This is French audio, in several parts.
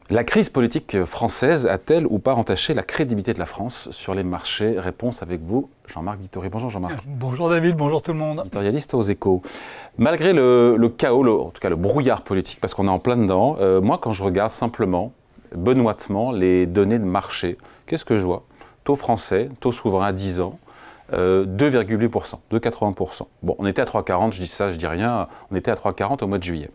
La crise politique française a-t-elle ou pas entaché la crédibilité de la France sur les marchés? Réponse avec vous, Jean-Marc Vittori. Bonjour Jean-Marc. Bonjour David, bonjour tout le monde. Éditorialiste aux Échos. Malgré le chaos, en tout cas le brouillard politique, parce qu'on est en plein dedans, moi quand je regarde simplement, benoîtement, les données de marché, qu'est-ce que je vois? Taux français, taux souverain à 10 ans, 2,8%, 2,80%. Bon, on était à 3,40, je dis ça, je dis rien, on était à 3,40 au mois de juillet.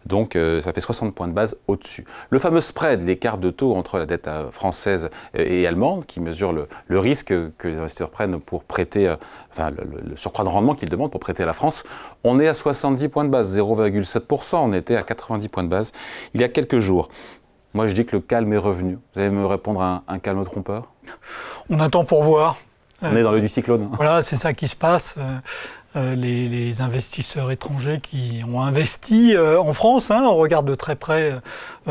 Donc ça fait 60 points de base au-dessus. Le fameux spread, l'écart de taux entre la dette française et allemande, qui mesure le risque que les investisseurs prennent pour prêter, enfin le surcroît de rendement qu'ils demandent pour prêter à la France, on est à 70 points de base, 0,7%, on était à 90 points de base il y a quelques jours. Moi je dis que le calme est revenu. Vous allez me répondre à un calme trompeur? On attend pour voir. On est dans le du cyclone. Voilà, c'est ça qui se passe. Les investisseurs étrangers qui ont investi en France, on regarde de très près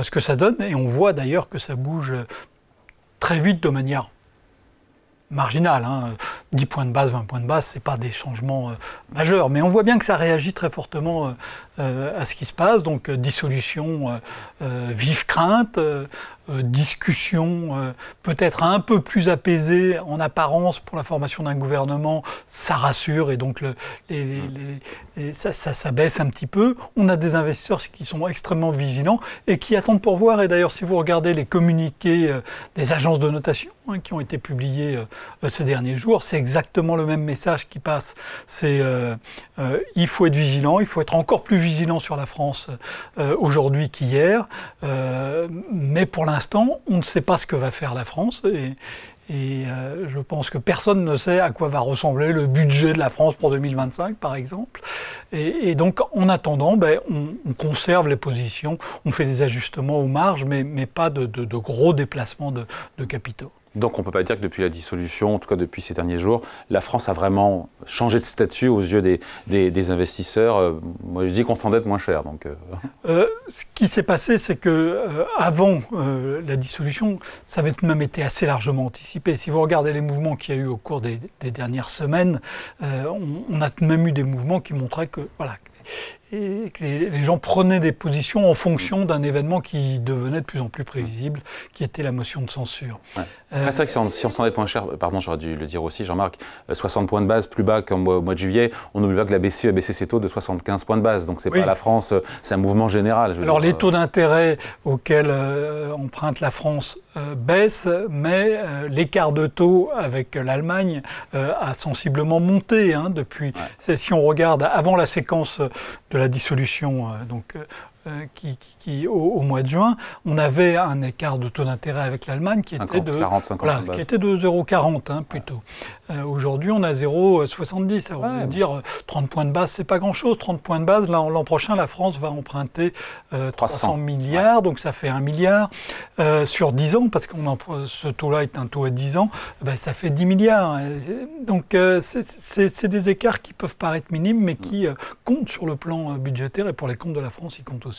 ce que ça donne et on voit d'ailleurs que ça bouge très vite de manière marginale. 10 points de base, 20 points de base, ce n'est pas des changements majeurs. Mais on voit bien que ça réagit très fortement à ce qui se passe. Donc dissolution, vive crainte, discussion peut-être un peu plus apaisée en apparence pour la formation d'un gouvernement, ça rassure et donc ça baisse un petit peu. On a des investisseurs qui sont extrêmement vigilants et qui attendent pour voir. Et d'ailleurs, si vous regardez les communiqués des agences de notation qui ont été publiés ces derniers jours, c'est exactement le même message qui passe. C'est il faut être vigilant, il faut être encore plus vigilant sur la France aujourd'hui qu'hier, mais pour l'instant, on ne sait pas ce que va faire la France et je pense que personne ne sait à quoi va ressembler le budget de la France pour 2025, par exemple. Et donc, en attendant, on conserve les positions, on fait des ajustements aux marges, mais pas de gros déplacements de capitaux. Donc on ne peut pas dire que depuis la dissolution, en tout cas depuis ces derniers jours, la France a vraiment changé de statut aux yeux des investisseurs. Moi je dis qu'on s'endette moins cher. Donc, Ce qui s'est passé, c'est que avant la dissolution, ça avait même été assez largement anticipé. Si vous regardez les mouvements qu'il y a eu au cours des dernières semaines, on a même eu des mouvements qui montraient que voilà. Et que les gens prenaient des positions en fonction d'un événement qui devenait de plus en plus prévisible, qui était la motion de censure. Ouais. C'est vrai que si on s'endette moins cher, pardon, j'aurais dû le dire aussi, Jean-Marc, 60 points de base plus bas qu'au mois de juillet, on n'oublie pas que la BCE a baissé ses taux de 75 points de base, donc c'est pas la France, c'est un mouvement général. Alors les taux d'intérêt auxquels emprunte la France baissent, mais l'écart de taux avec l'Allemagne a sensiblement monté depuis. Ouais. Si on regarde avant la séquence de la dissolution au mois de juin, on avait un écart de taux d'intérêt avec l'Allemagne qui était de 0,40 plutôt. Ouais. Aujourd'hui, on a 0,70. Ça veut dire 30 points de base, c'est pas grand-chose. 30 points de base, l'an prochain, la France va emprunter 300 milliards, donc ça fait 1 milliard. Sur 10 ans, parce que ce taux-là est un taux à 10 ans, ça fait 10 milliards. Donc c'est des écarts qui peuvent paraître minimes, mais qui comptent sur le plan budgétaire et pour les comptes de la France, ils comptent aussi.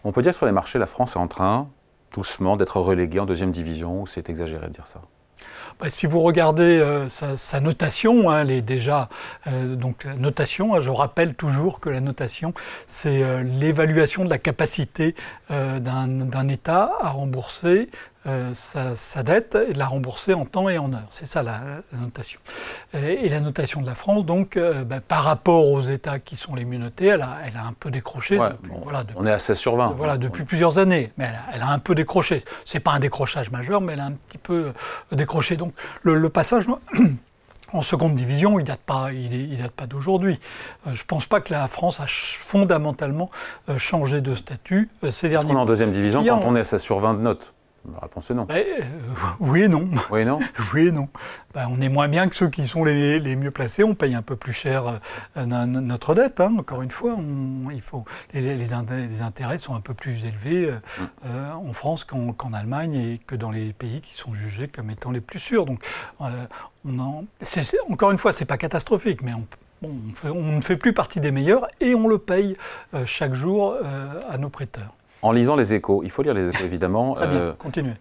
On peut dire que sur les marchés, la France est en train, doucement, d'être reléguée en deuxième division, ou c'est exagéré de dire ça? Si vous regardez sa notation, elle est déjà donc la notation. Je rappelle toujours que la notation, c'est l'évaluation de la capacité d'un État à rembourser sa dette et de la rembourser en temps et en heure. C'est ça la notation. Et la notation de la France, donc, par rapport aux États qui sont les mieux notés, elle a un peu décroché. Ouais, on est à 16 sur 20. Voilà, depuis plusieurs années. Mais elle a un peu décroché. C'est pas un décrochage majeur, mais elle a un petit peu décroché. Donc le passage en seconde division, il date pas d'aujourd'hui. Je pense pas que la France a fondamentalement changé de statut ces derniers mois. En deuxième division quand on est à 16 sur 20 de notes? La réponse est non. Oui et non. Oui et non. Oui et non. On est moins bien que ceux qui sont les mieux placés. On paye un peu plus cher notre dette. Encore une fois, les intérêts sont un peu plus élevés en France qu'en Allemagne et que dans les pays qui sont jugés comme étant les plus sûrs. Donc, encore une fois, c'est pas catastrophique, mais on ne fait plus partie des meilleurs et on le paye chaque jour à nos prêteurs. En lisant les Échos, il faut lire les Échos évidemment. Très bien, continuez.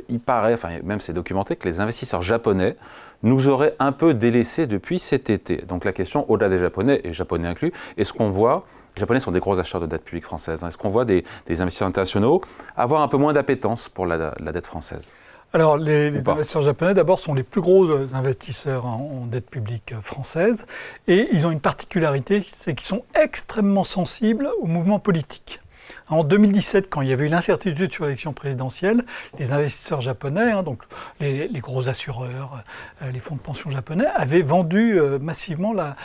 Il paraît, enfin même c'est documenté, que les investisseurs japonais nous auraient un peu délaissés depuis cet été. Donc la question, au-delà des Japonais, et Japonais inclus, est-ce qu'on voit, les Japonais sont des gros acheteurs de dette publique française, est-ce qu'on voit des investisseurs internationaux avoir un peu moins d'appétence pour la dette française? Alors, les investisseurs japonais, d'abord, sont les plus gros investisseurs en dette publique française. Et ils ont une particularité, c'est qu'ils sont extrêmement sensibles au mouvement politique. En 2017, quand il y avait eu l'incertitude sur l'élection présidentielle, les investisseurs japonais, donc les gros assureurs, les fonds de pension japonais, avaient vendu massivement la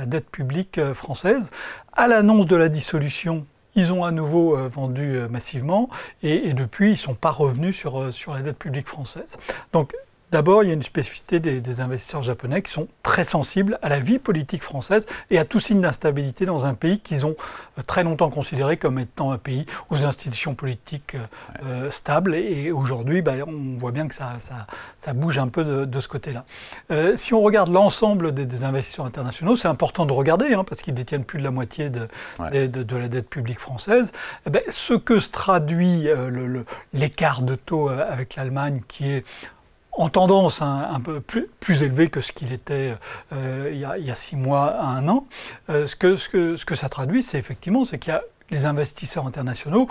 dette publique française. À l'annonce de la dissolution, ils ont à nouveau vendu massivement et depuis, ils ne sont pas revenus sur la dette publique française. Donc, d'abord, il y a une spécificité des investisseurs japonais qui sont très sensibles à la vie politique française et à tout signe d'instabilité dans un pays qu'ils ont très longtemps considéré comme étant un pays aux institutions politiques stables. Et aujourd'hui, on voit bien que ça bouge un peu de ce côté-là. Si on regarde l'ensemble des investisseurs internationaux, c'est important de regarder, parce qu'ils détiennent plus de la moitié de la dette publique française. Ce que se traduit l'écart de taux avec l'Allemagne, qui est en tendance un peu plus élevé que ce qu'il était il y a 6 mois à 1 an. Ce que ça traduit, c'est qu'il y a les investisseurs internationaux,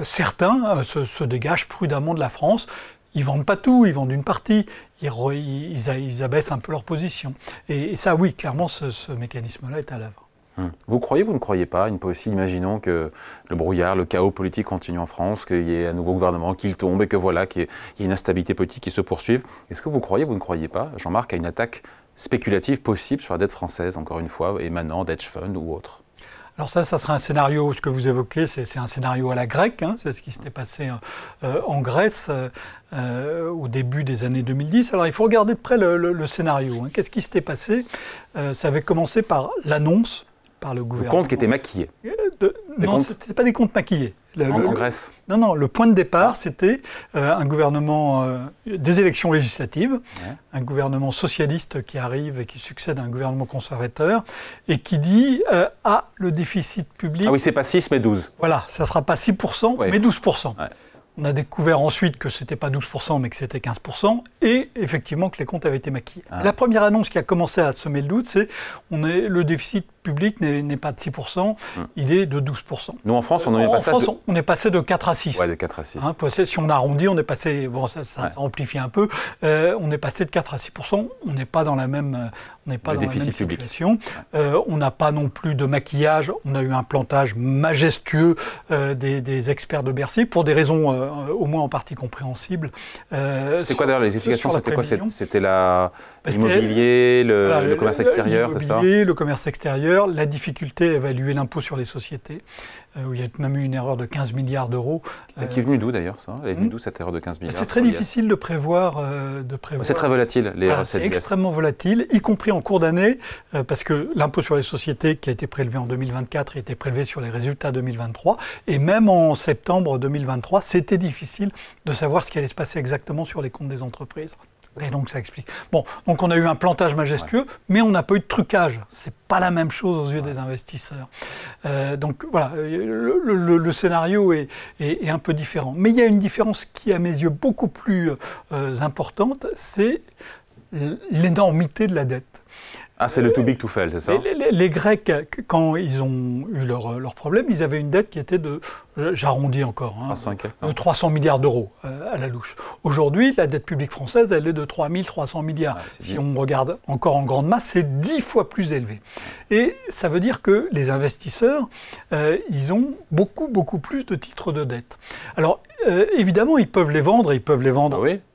certains se dégagent prudemment de la France. Ils vendent pas tout, ils vendent une partie, ils abaissent un peu leur position. Et ça, oui, clairement, ce mécanisme-là est à l'œuvre. Vous croyez, vous ne croyez pas, une possible, imaginons que le brouillard, le chaos politique continue en France, qu'il y ait un nouveau gouvernement, qu'il tombe et que voilà, qu'il y ait une instabilité politique qui se poursuive. Est-ce que vous croyez, vous ne croyez pas, Jean-Marc, à une attaque spéculative possible sur la dette française, encore une fois, émanant d'hedge fund ou autre? Alors ça sera un scénario, ce que vous évoquez, c'est un scénario à la grecque, c'est ce qui s'était passé en Grèce au début des années 2010. Alors il faut regarder de près le scénario. Qu'est-ce qui s'était passé? Ça avait commencé par l'annonce par le gouvernement. Le compte qui était maquillé. Non, ce n'était pas des comptes maquillés. En Grèce. Non, le point de départ, c'était un gouvernement, des élections législatives, un gouvernement socialiste qui arrive et qui succède à un gouvernement conservateur, et qui dit le déficit public... Ah oui, c'est pas 6 mais 12. Voilà, ça ne sera pas 6%, mais 12%. Ouais. On a découvert ensuite que ce n'était pas 12%, mais que c'était 15%, et effectivement que les comptes avaient été maquillés. La première annonce qui a commencé à semer le doute, c'est le déficit public n'est pas de 6%, il est de 12%. Nous, en France, on est passé de 4 à 6. Ouais, de 4 à 6. Si on arrondit, on est passé, ça amplifie un peu, on est passé de 4 à 6%, on n'est pas dans la même, situation. On n'a pas non plus de maquillage, on a eu un plantage majestueux des experts de Bercy, pour des raisons au moins en partie compréhensibles. C'était quoi d'ailleurs les explications? C'était quoi? C'était l'immobilier, le commerce extérieur, c'est ça? Le commerce extérieur, la difficulté à évaluer l'impôt sur les sociétés, où il y a même eu une erreur de 15 milliards d'euros. Qui est venue d'où d'ailleurs ça? Elle est venue d'où cette erreur de 15 milliards? C'est très difficile de prévoir. C'est très volatile, les recettes. C'est extrêmement volatile, y compris en cours d'année, parce que l'impôt sur les sociétés qui a été prélevé en 2024 a été prélevé sur les résultats 2023, et même en septembre 2023, c'était difficile de savoir ce qui allait se passer exactement sur les comptes des entreprises. Et donc ça explique. Bon, donc on a eu un plantage majestueux, mais on n'a pas eu de trucage. C'est pas la même chose aux yeux des investisseurs. Donc voilà, le scénario est un peu différent. Mais il y a une différence qui, à mes yeux, beaucoup plus importante, c'est l'énormité de la dette. Ah, c'est le too big to fail, c'est ça? Les Grecs, quand ils ont eu leur problème, ils avaient une dette qui était j'arrondis encore, de 300 milliards d'euros à la louche. Aujourd'hui, la dette publique française, elle est de 3300 milliards. Si on regarde encore en grande masse, c'est 10 fois plus élevé. Et ça veut dire que les investisseurs, ils ont beaucoup plus de titres de dette. Alors, évidemment, ils peuvent les vendre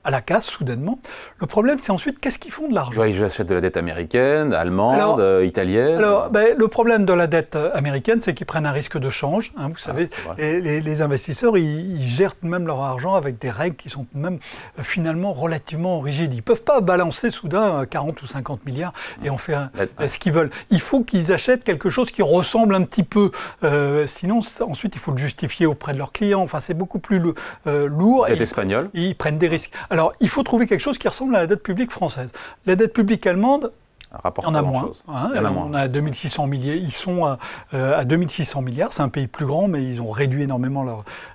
à la casse, soudainement. Le problème, c'est ensuite, qu'est-ce qu'ils font de l'argent? Ils achètent de la dette américaine, allemande, italienne. Alors, le problème de la dette américaine, c'est qu'ils prennent un risque de change. Vous savez, les investisseurs, ils gèrent même leur argent avec des règles qui sont même finalement relativement rigides. Ils ne peuvent pas balancer soudain 40 ou 50 milliards et en faire ce qu'ils veulent. Il faut qu'ils achètent quelque chose qui ressemble un petit peu. Sinon, ensuite, il faut le justifier auprès de leurs clients. Enfin, c'est beaucoup plus lourd. La dette espagnole. Ils prennent des risques. Alors, il faut trouver quelque chose qui ressemble à la dette publique française. La dette publique allemande, rapporte il y en a pas moins. grand-chose. Hein, Il y en a moins. on a 2600 milliards. Ils sont à 2600 milliards. C'est un pays plus grand, mais ils ont réduit énormément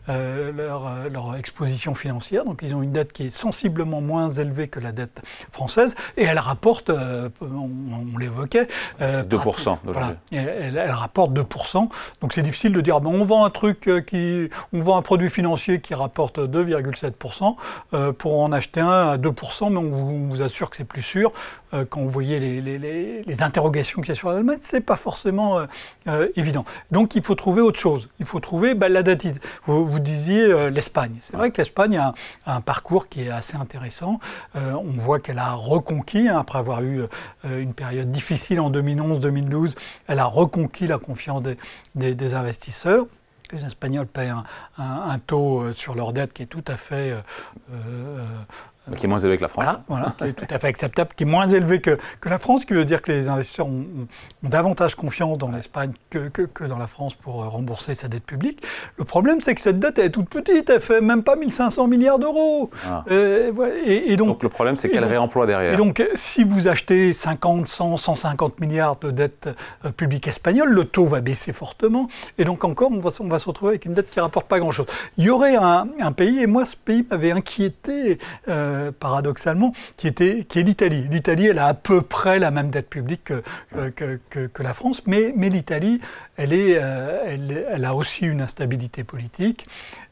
leur exposition financière. Donc ils ont une dette qui est sensiblement moins élevée que la dette française. Et elle rapporte, on l'évoquait... c'est 2% d'aujourd'hui. Voilà, elle rapporte 2%. Donc c'est difficile de dire, on vend on vend un produit financier qui rapporte 2,7% pour en acheter un à 2%, mais on vous assure que c'est plus sûr. Quand vous voyez les interrogations qu'il y a sur l'Allemagne, c'est pas forcément évident. Donc il faut trouver autre chose. Il faut trouver la dette. Vous disiez l'Espagne. C'est vrai que l'Espagne a un parcours qui est assez intéressant. On voit qu'elle a reconquis, après avoir eu une période difficile en 2011-2012, elle a reconquis la confiance des investisseurs. Les Espagnols paient un taux sur leur dette qui est tout à fait... qui est moins élevé que la France. Voilà, qui est tout à fait acceptable, qui est moins élevé que la France, ce qui veut dire que les investisseurs ont davantage confiance dans l'Espagne que dans la France pour rembourser sa dette publique. Le problème, c'est que cette dette, elle est toute petite, elle fait même pas 1500 milliards d'euros. Donc le problème, c'est qu'elle réemploie derrière. Et donc, si vous achetez 50, 100, 150 milliards de dettes publiques espagnoles, le taux va baisser fortement. Et donc encore, on va se retrouver avec une dette qui ne rapporte pas grand-chose. Il y aurait un pays, et moi, ce pays m'avait inquiété... paradoxalement, qui est l'Italie. L'Italie, elle a à peu près la même dette publique que la France, mais l'Italie, elle a aussi une instabilité politique,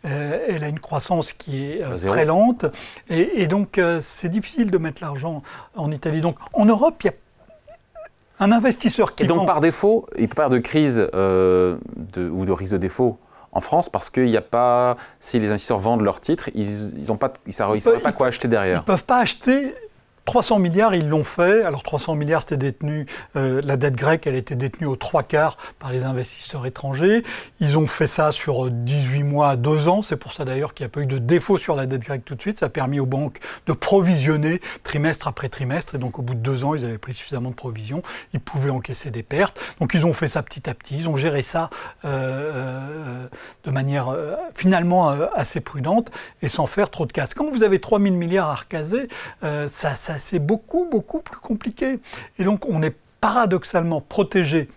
elle a une croissance qui est très lente, et donc c'est difficile de mettre l'argent en Italie. Donc en Europe, il y a un investisseur qui... Et donc par défaut, il peut pas y avoir de crise ou de risque de défaut en France, parce qu'il n'y a pas, si les investisseurs vendent leurs titres, ils ne sauraient pas quoi acheter derrière. Ils ne peuvent pas acheter 300 milliards, ils l'ont fait. Alors 300 milliards, c'était détenu, la dette grecque, elle était détenue aux 3/4 par les investisseurs étrangers. Ils ont fait ça sur 18 mois à 2 ans. C'est pour ça d'ailleurs qu'il n'y a pas eu de défaut sur la dette grecque tout de suite. Ça a permis aux banques de provisionner trimestre après trimestre. Et donc au bout de 2 ans, ils avaient pris suffisamment de provisions. Ils pouvaient encaisser des pertes. Donc ils ont fait ça petit à petit. Ils ont géré ça de manière finalement assez prudente et sans faire trop de casse. Quand vous avez 3000 milliards à recaser, c'est beaucoup, beaucoup plus compliqué. Et donc, on est paradoxalement protégé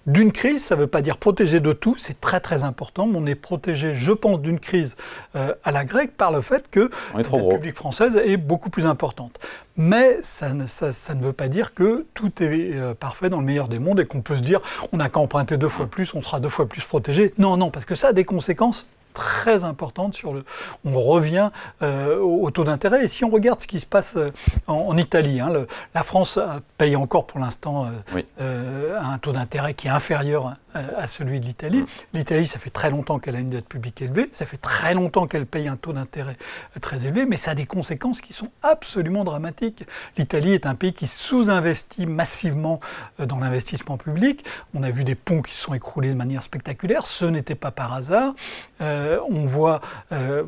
d'une crise. Ça ne veut pas dire protégé de tout, c'est très, très important. Mais on est protégé, je pense, d'une crise à la grecque par le fait que la dette publique française est beaucoup plus importante. Mais ça ne veut pas dire que tout est parfait dans le meilleur des mondes et qu'on peut se dire on n'a qu'à emprunter 2 fois plus, on sera 2 fois plus protégé. Non, parce que ça a des conséquences très importante on revient au taux d'intérêt. Et si on regarde ce qui se passe en Italie, la France paye encore pour l'instant un taux d'intérêt qui est inférieur à celui de l'Italie. L'Italie, ça fait très longtemps qu'elle a une dette publique élevée, ça fait très longtemps qu'elle paye un taux d'intérêt très élevé, mais ça a des conséquences qui sont absolument dramatiques. L'Italie est un pays qui sous-investit massivement dans l'investissement public. On a vu des ponts qui se sont écroulés de manière spectaculaire, ce n'était pas par hasard. On voit,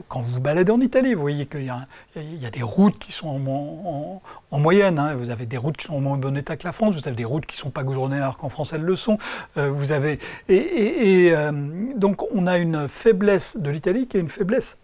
quand vous vous baladez en Italie, vous voyez qu'il y a des routes qui sont en moyenne. Vous avez des routes qui sont en moins bon état que la France, vous avez des routes qui ne sont pas goudronnées alors qu'en France elles le sont. Vous avez donc on a une faiblesse de l'Italie qui est une faiblesse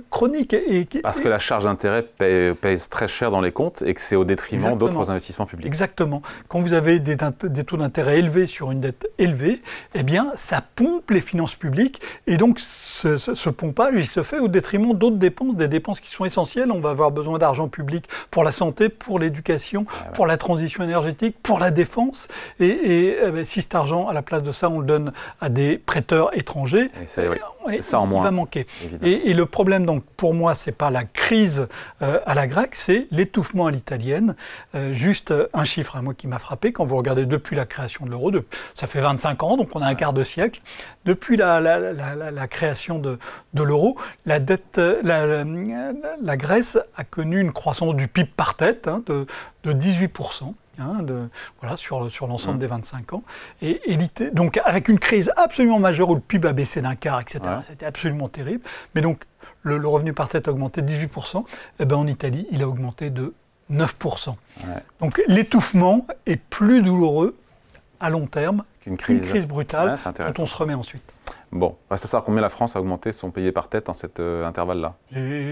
chronique. Parce que la charge d'intérêt pèse très cher dans les comptes et que c'est au détriment d'autres investissements publics. Exactement. Quand vous avez des taux d'intérêt élevés sur une dette élevée, eh bien, ça pompe les finances publiques et donc ce pompage, il se fait au détriment d'autres dépenses, des dépenses qui sont essentielles. On va avoir besoin d'argent public pour la santé, pour l'éducation, pour la transition énergétique, pour la défense. Et si cet argent, à la place de ça, on le donne à des prêteurs étrangers, c'est ça en moins. Il va manquer. Et le problème, donc, pour moi, c'est pas la crise à la grecque, c'est l'étouffement à l'italienne. Juste un chiffre, moi, qui m'a frappé, quand vous regardez depuis la création de l'euro, ça fait 25 ans, donc on a un quart de siècle. Depuis la création de l'euro, la Grèce a connu une croissance du PIB par tête de 18%. Sur l'ensemble des 25 ans. Donc, avec une crise absolument majeure où le PIB a baissé d'un quart, etc. C'était absolument terrible. Mais donc, le revenu par tête a augmenté de 18%. En Italie, il a augmenté de 9%. Donc, l'étouffement est plus douloureux à long terme qu'une crise brutale dont on se remet ensuite. Bon, reste à savoir combien la France a augmenté son PIB par tête dans cet intervalle-là.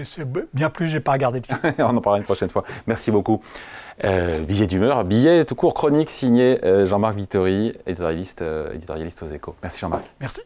C'est bien plus, je n'ai pas regardé le titre. On en parlera une prochaine fois. Merci beaucoup. Billet d'humeur, billet tout court, chronique signé Jean-Marc Vittori, éditorialiste aux Échos. Merci Jean-Marc. Merci.